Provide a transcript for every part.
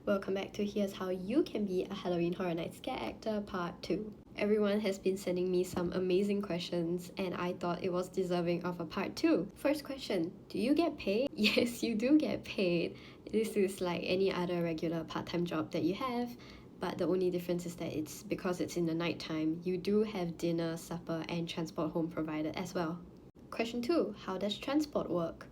Welcome back to Here's How You Can Be a Halloween Horror Nights Scare Actor Part 2. Everyone has been sending me some amazing questions and I thought it was deserving of a Part 2. First question, do you get paid? Yes, you do get paid. This is like any other regular part-time job that you have, but the only difference is that it's because it's in the nighttime. You do have dinner, supper and transport home provided as well. Question 2, how does transport work?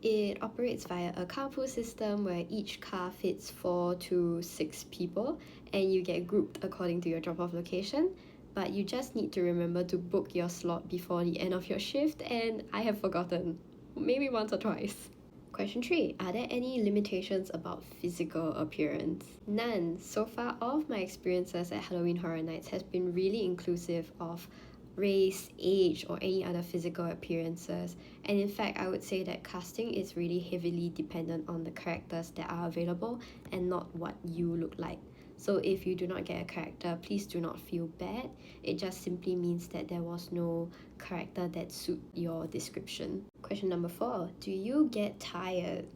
It operates via a carpool system where each car fits 4 to 6 people and you get grouped according to your drop-off location, but you just need to remember to book your slot before the end of your shift, and I have forgotten, maybe once or twice. Question 3. Are there any limitations about physical appearance? None. So far, all of my experiences at Halloween Horror Nights has been really inclusive of race, age, or any other physical appearances. And in fact, I would say that casting is really heavily dependent on the characters that are available and not what you look like. So if you do not get a character, please do not feel bad. It just simply means that there was no character that suit your description. Question number 4. Do you get tired?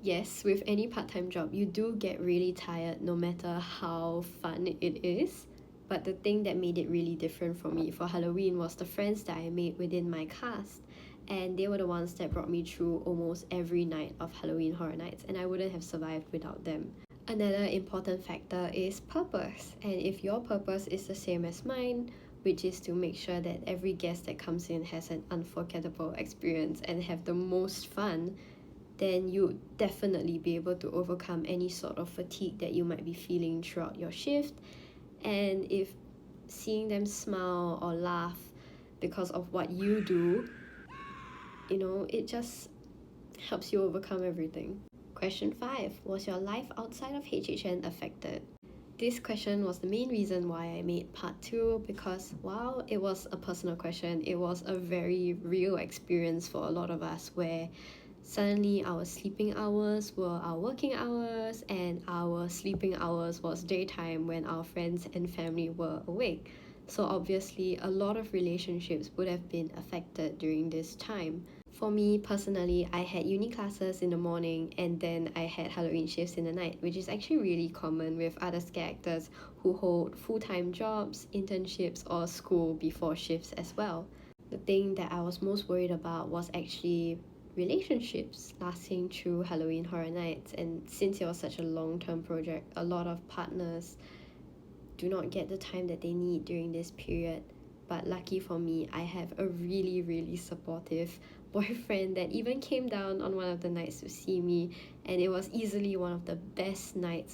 Yes, with any part-time job, you do get really tired no matter how fun it is. But the thing that made it really different for me for Halloween was the friends that I made within my cast. And they were the ones that brought me through almost every night of Halloween Horror Nights, and I wouldn't have survived without them. Another important factor is purpose. And if your purpose is the same as mine, which is to make sure that every guest that comes in has an unforgettable experience and have the most fun, then you'd definitely be able to overcome any sort of fatigue that you might be feeling throughout your shift. And if seeing them smile or laugh because of what you do, it just helps you overcome everything. Question 5. Was your life outside of HHN affected? This question was the main reason why I made part 2, because while it was a personal question, it was a very real experience for a lot of us where suddenly our sleeping hours were our working hours and our sleeping hours was daytime when our friends and family were awake. So obviously a lot of relationships would have been affected during this time. For me personally, I had uni classes in the morning and then I had Halloween shifts in the night, which is actually really common with other scare actors who hold full-time jobs, internships or school before shifts as well. The thing that I was most worried about was actually relationships lasting through Halloween Horror Nights, and since it was such a long-term project, a lot of partners do not get the time that they need during this period. But lucky for me, I have a really, really supportive boyfriend that even came down on one of the nights to see me, and it was easily one of the best nights